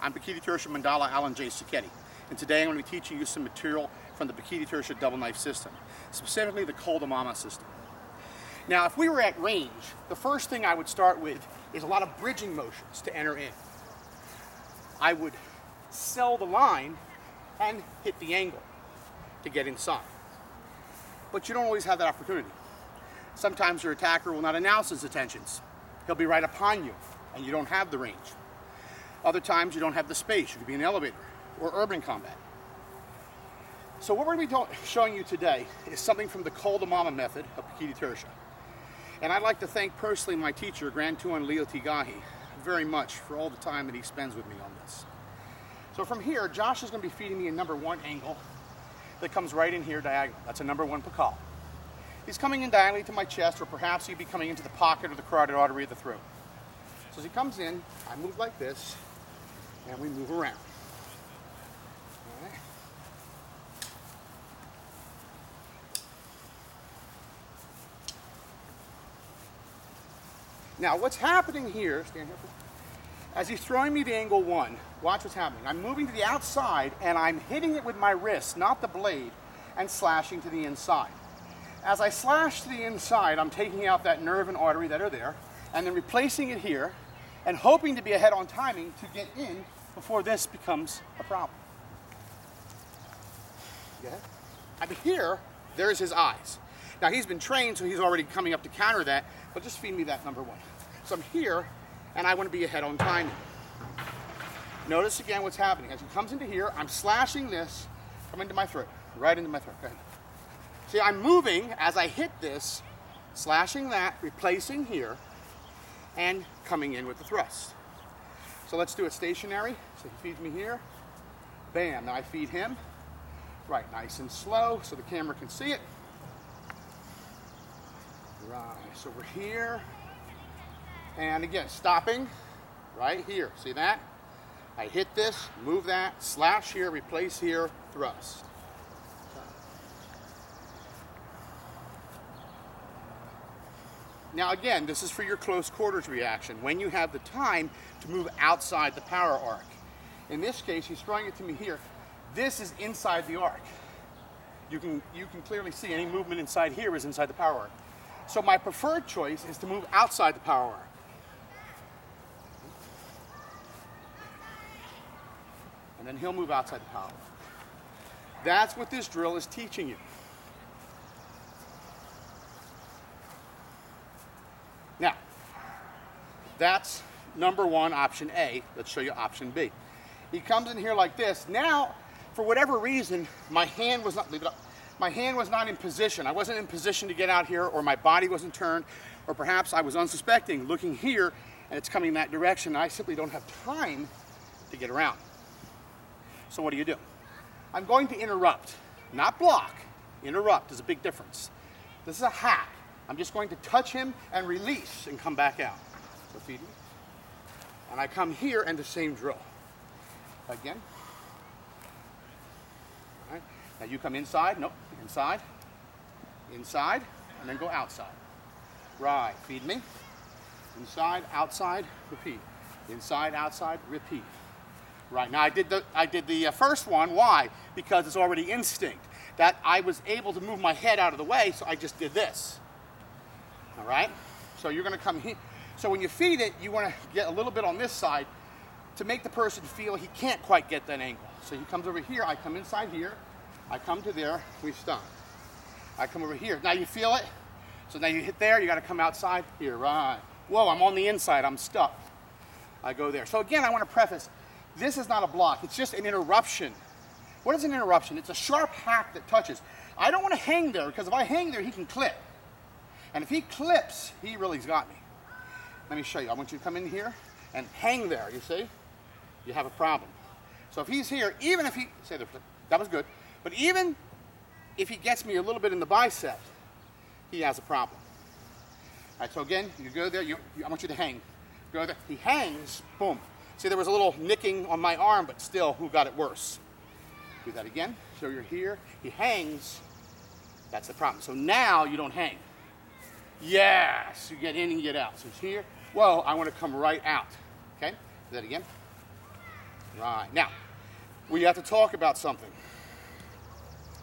I'm Pekiti-Tirsia Mandala Allen J, and today I'm going to be teaching you some material from the Pekiti-Tirsia double knife system, specifically the Demamma system. Now, if we were at range, the first thing I would start with is a lot of bridging motions to enter in. I would sell the line and hit the angle to get inside. But you don't always have that opportunity. Sometimes your attacker will not announce his intentions. He'll be right upon you, and you don't have the range. Other times you don't have the space. You could be in an elevator or urban combat. So what we're going to be showing you today is something from the Demamma method of Pekiti-Tirsia. And I'd like to thank personally my teacher, Grand Tuhon Leo T, very much for all the time that he spends with me on this. So from here, Josh is going to be feeding me a number 1 angle that comes right in here diagonal. That's a number 1 Pakal. He's coming in diagonally to my chest, or perhaps he'd be coming into the pocket or the carotid artery of the throat. So as he comes in, I move like this, and we move around. All right. Now what's happening here, stand here, as he's throwing me to angle 1, watch what's happening. I'm moving to the outside and I'm hitting it with my wrist, not the blade, and slashing to the inside. As I slash to the inside, I'm taking out that nerve and artery that are there, and then replacing it here, and hoping to be ahead on timing to get in before this becomes a problem. Yeah. And here, there's his eyes. Now he's been trained, so he's already coming up to counter that, but just feed me that number 1. So I'm here, and I want to be ahead on timing. Notice again what's happening. As he comes into here, I'm slashing this, come into my throat, right into my throat. Go ahead. See, I'm moving as I hit this, slashing that, replacing here, and coming in with the thrust. So let's do it stationary. So he feeds me here. Bam, now I feed him. Right, nice and slow so the camera can see it. Right, so we're here. And again, stopping right here. See that? I hit this, move that, slash here, replace here, thrust. Now again, this is for your close quarters reaction, when you have the time to move outside the power arc. In this case, he's throwing it to me here. This is inside the arc. You can clearly see any movement inside here is inside the power arc. So my preferred choice is to move outside the power arc. And then he'll move outside the power arc. That's what this drill is teaching you. Now, that's number 1, option A. Let's show you option B. He comes in here like this. Now, for whatever reason, my hand was not, leave it up. My hand was not in position. I wasn't in position to get out here, or my body wasn't turned, or perhaps I was unsuspecting, looking here, and it's coming that direction. I simply don't have time to get around. So what do? I'm going to interrupt, not block. Interrupt is a big difference. This is a hack. I'm just going to touch him and release and come back out. So feed me. And I come here and the same drill. Again. All right. Now you come inside. Nope. Inside. Inside. And then go outside. Right. Feed me. Inside, outside, repeat. Inside, outside, repeat. Right. Now I did the first one. Why? Because it's already instinct. That I was able to move my head out of the way, so I just did this. All right, so you're going to come here. So when you feed it, you want to get a little bit on this side to make the person feel he can't quite get that angle. So he comes over here, I come inside here, I come to there, we stop. I come over here. Now you feel it? So now you hit there, you got to come outside here, right. Whoa, I'm on the inside, I'm stuck. I go there. So again, I want to preface, this is not a block, it's just an interruption. What is an interruption? It's a sharp hack that touches. I don't want to hang there, because if I hang there, he can clip. And if he clips, he really's got me. Let me show you. I want you to come in here and hang there, you see? You have a problem. So if he's here, even if he, say that was good, but even if he gets me a little bit in the bicep, he has a problem. All right, so again, you go there, I want you to hang. Go there, he hangs, boom. See, there was a little nicking on my arm, but still, who got it worse? Do that again, so you're here, he hangs, that's the problem. So now you don't hang. Yes, you get in and get out. So it's here. Whoa, I want to come right out. Okay, do that again. Right. Now, we have to talk about something.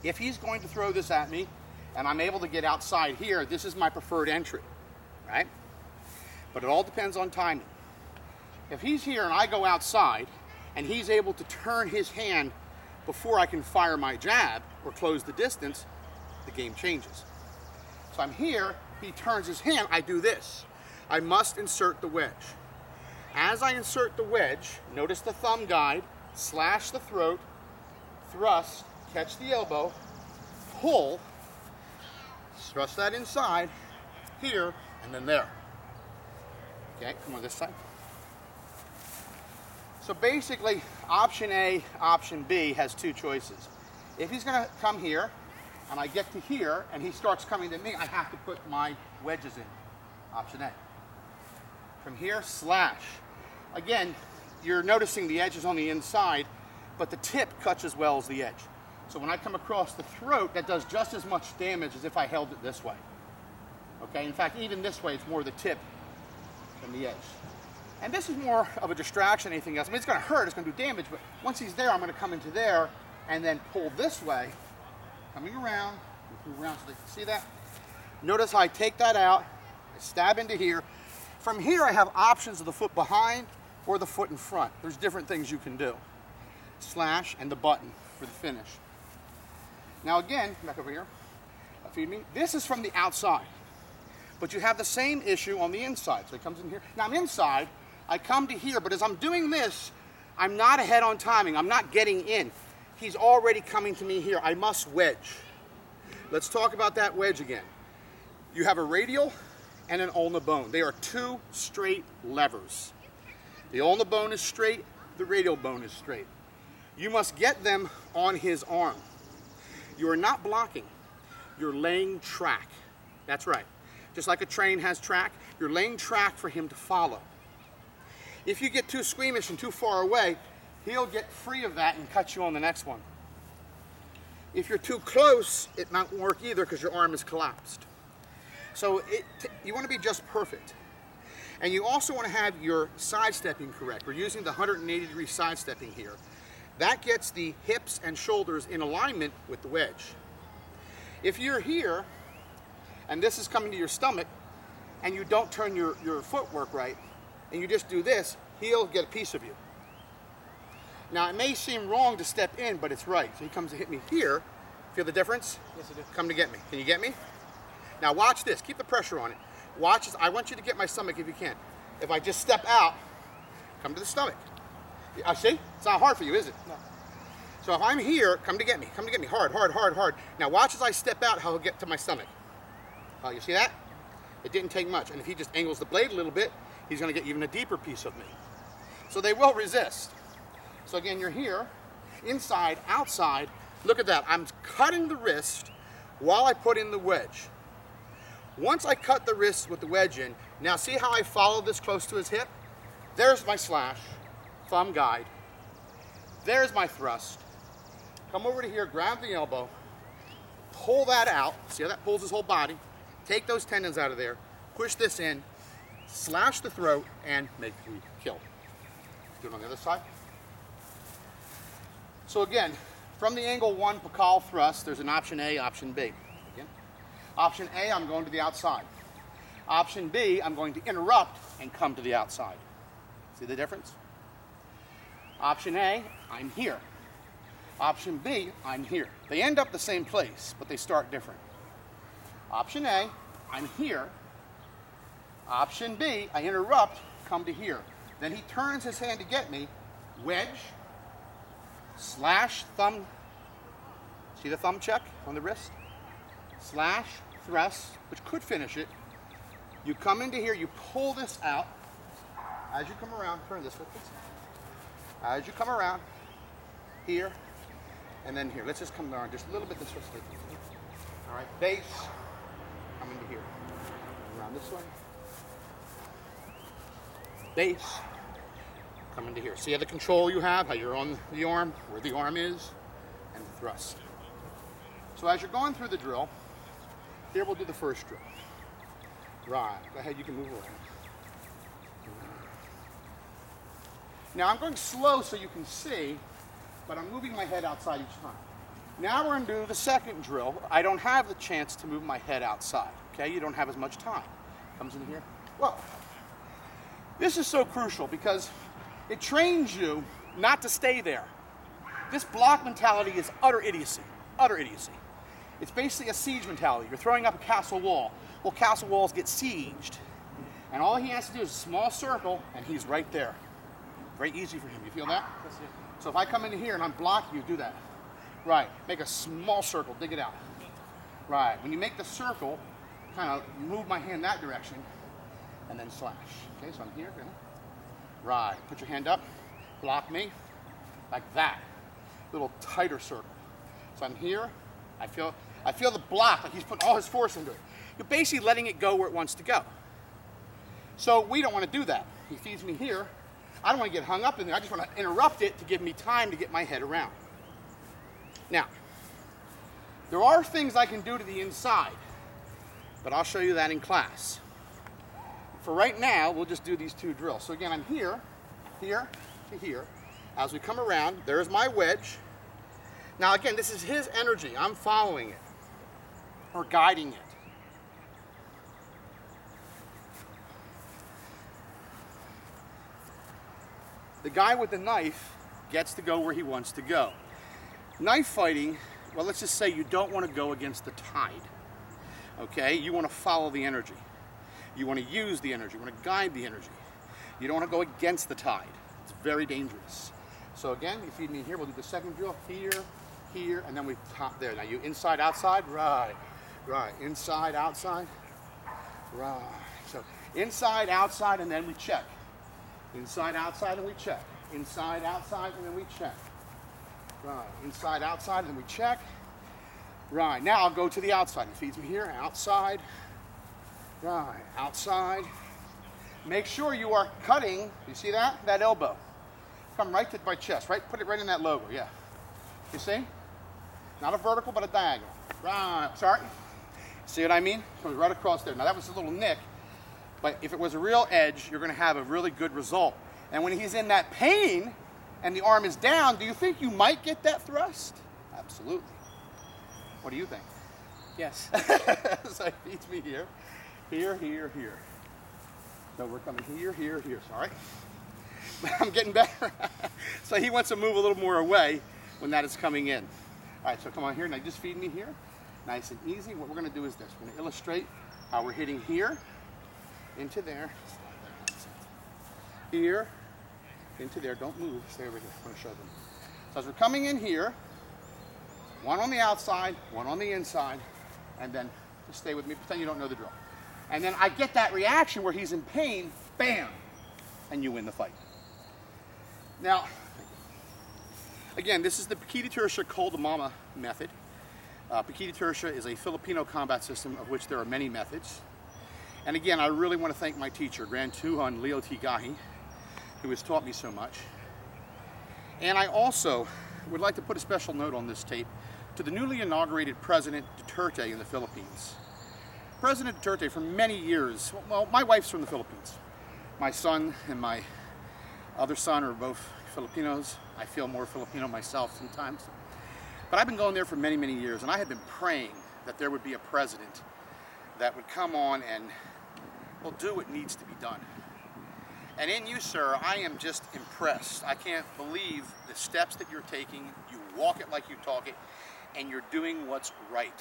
If he's going to throw this at me, and I'm able to get outside here, this is my preferred entry, right? But it all depends on timing. If he's here and I go outside, and he's able to turn his hand before I can fire my jab or close the distance, the game changes. So I'm here, he turns his hand, I do this. I must insert the wedge. As I insert the wedge, notice the thumb guide, slash the throat, thrust, catch the elbow, pull, thrust that inside, here, and then there. Okay, come on this side. So basically, option A, option B has two choices. If he's gonna come here, and I get to here, and he starts coming to me, I have to put my wedges in. Option A. From here, slash. Again, you're noticing the edge is on the inside, but the tip cuts as well as the edge. So when I come across the throat, that does just as much damage as if I held it this way. Okay, in fact, even this way, it's more the tip than the edge. And this is more of a distraction than anything else. I mean, it's gonna hurt, it's gonna do damage, but once he's there, I'm gonna come into there and then pull this way, coming around, move around so they can see that. Notice how I take that out, I stab into here. From here, I have options of the foot behind or the foot in front. There's different things you can do. Slash and the button for the finish. Now again, back over here, feed me. This is from the outside, but you have the same issue on the inside. So he comes in here. Now I'm inside, I come to here, but as I'm doing this, I'm not ahead on timing. I'm not getting in. He's already coming to me here. I must wedge. Let's talk about that wedge again. You have a radial and an ulna bone. They are two straight levers. The ulna bone is straight, the radial bone is straight. You must get them on his arm. You are not blocking, you're laying track. That's right. Just like a train has track, you're laying track for him to follow. If you get too squeamish and too far away, he'll get free of that and cut you on the next one. If you're too close, it won't work either because your arm is collapsed. So you want to be just perfect. And you also want to have your sidestepping correct. We're using the 180-degree sidestepping here. That gets the hips and shoulders in alignment with the wedge. If you're here, and this is coming to your stomach, and you don't turn your footwork right, and you just do this, he'll get a piece of you. Now, it may seem wrong to step in, but it's right. So he comes to hit me here. Feel the difference? Yes, I do. Come to get me. Can you get me? Now watch this. Keep the pressure on it. Watch this. I want you to get my stomach if you can. If I just step out, come to the stomach. See? It's not hard for you, is it? No. So if I'm here, come to get me. Come to get me. Hard, hard, hard, hard. Now watch as I step out how he'll get to my stomach. Oh, you see that? It didn't take much. And if he just angles the blade a little bit, he's going to get even a deeper piece of me. So they will resist. So again, you're here, inside, outside. Look at that. I'm cutting the wrist while I put in the wedge. Once I cut the wrist with the wedge in, now see how I follow this close to his hip? There's my slash, thumb guide. There's my thrust. Come over to here, grab the elbow, pull that out. See how that pulls his whole body? Take those tendons out of there, push this in, slash the throat, and make the kill. Do it on the other side. So again, from the angle 1 Pakal thrust, there's an option A, option B. Again. Option A, I'm going to the outside. Option B, I'm going to interrupt and come to the outside. See the difference? Option A, I'm here. Option B, I'm here. They end up the same place, but they start different. Option A, I'm here. Option B, I interrupt, come to here. Then he turns his hand to get me, wedge, slash, thumb. See the thumb check on the wrist? Slash, thrust, which could finish it. You come into here, you pull this out. As you come around, turn this way, please. As you come around, here, and then here. Let's just come around just a little bit this way. All right, base, come into here. Around this way. Base, come into here. See how the control you have, how you're on the arm, where the arm is, and the thrust. So as you're going through the drill, here we'll do the first drill. Right, go ahead, you can move around. Now I'm going slow so you can see, but I'm moving my head outside each time. Now we're going to do the second drill. I don't have the chance to move my head outside, okay? You don't have as much time. Comes in here. Well, this is so crucial because it trains you not to stay there. This block mentality is utter idiocy, utter idiocy. It's basically a siege mentality. You're throwing up a castle wall. Well, castle walls get sieged. And all he has to do is a small circle, and he's right there. Very easy for him. You feel that? So if I come into here and I'm blocking you, do that. Right. Make a small circle. Dig it out. Right. When you make the circle, kind of move my hand that direction, and then slash. Okay, so I'm here. Right. Put your hand up. Block me. Like that. Little tighter circle. So I'm here. I feel the block, like he's putting all his force into it. You're basically letting it go where it wants to go. So we don't want to do that. He feeds me here. I don't want to get hung up in there. I just want to interrupt it to give me time to get my head around. Now, there are things I can do to the inside, but I'll show you that in class. For right now, we'll just do these two drills. So again, I'm here, here to here. As we come around, there's my wedge. Now again, this is his energy. I'm following it or guiding it. The guy with the knife gets to go where he wants to go. Knife fighting, well, let's just say you don't want to go against the tide. Okay? You want to follow the energy. You want to use the energy. You want to guide the energy. You don't want to go against the tide. It's very dangerous. So again, you feed me here. We'll do the second drill here, here, and then we top there. Now you inside, outside, right, right. Inside, outside, right. So inside, outside, and then we check. Inside, outside, and we check. Inside, outside, and then we check. Right. Inside, outside, and then we check. Right. Now I'll go to the outside. He feeds me here. Outside. Right. Outside. Make sure you are cutting. You see that? That elbow. Come right to my chest. Right. Put it right in that logo. Yeah. You see? Not a vertical, but a diagonal. Right. Sorry. See what I mean? Comes right across there. Now that was a little nick. But if it was a real edge, you're going to have a really good result. And when he's in that pain and the arm is down, do you think you might get that thrust? Absolutely. What do you think? Yes. So he feeds me here, here, here, here. So we're coming here, here, here. Sorry. I'm getting better. So he wants to move a little more away when that is coming in. All right, so come on here. Now just feed me here. Nice and easy. What we're going to do is this. We're going to illustrate how we're hitting here. Into there, here, into there, don't move, stay over here, I'm going to show them. So as we're coming in here, one on the outside, one on the inside, and then just stay with me, pretend you don't know the drill. And then I get that reaction where he's in pain, bam, and you win the fight. Now, again, this is the Pekiti-Tirsia Demamma method. Pekiti-Tirsia is a Filipino combat system of which there are many methods. And again, I really want to thank my teacher, Grand Tuhon Leo T, who has taught me so much. And I also would like to put a special note on this tape to the newly inaugurated President Duterte in the Philippines. President Duterte, for many years, well, my wife's from the Philippines. My son and my other son are both Filipinos. I feel more Filipino myself sometimes. But I've been going there for many, many years, and I had been praying that there would be a president that would come on and, well, do what needs to be done. And in you, sir, I am just impressed. I can't believe the steps that you're taking. You walk it like you talk it, and you're doing what's right.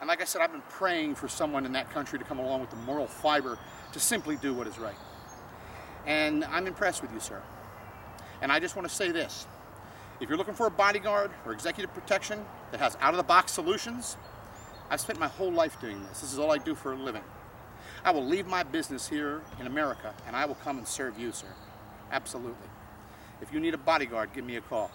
And like I said, I've been praying for someone in that country to come along with the moral fiber to simply do what is right. And I'm impressed with you, sir. And I just want to say this. If you're looking for a bodyguard or executive protection that has out-of-the-box solutions, I've spent my whole life doing this. This is all I do for a living. I will leave my business here in America and I will come and serve you, sir. Absolutely. If you need a bodyguard, give me a call.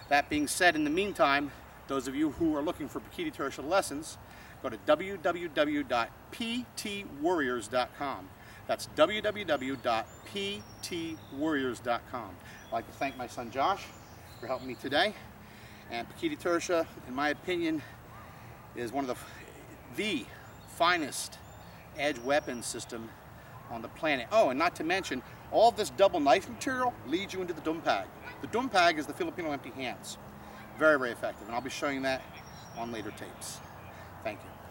That being said, in the meantime, those of you who are looking for Pekiti-Tirsia lessons, go to www.ptwarriors.com. That's www.ptwarriors.com. I'd like to thank my son Josh for helping me today. And Pekiti-Tirsia, in my opinion, is one of the finest edge weapon system on the planet. Oh, and not to mention, All of this double knife material leads you into the dumpag. The dumpag is the Filipino empty hands. Very, very effective, and I'll be showing that on later tapes. Thank you.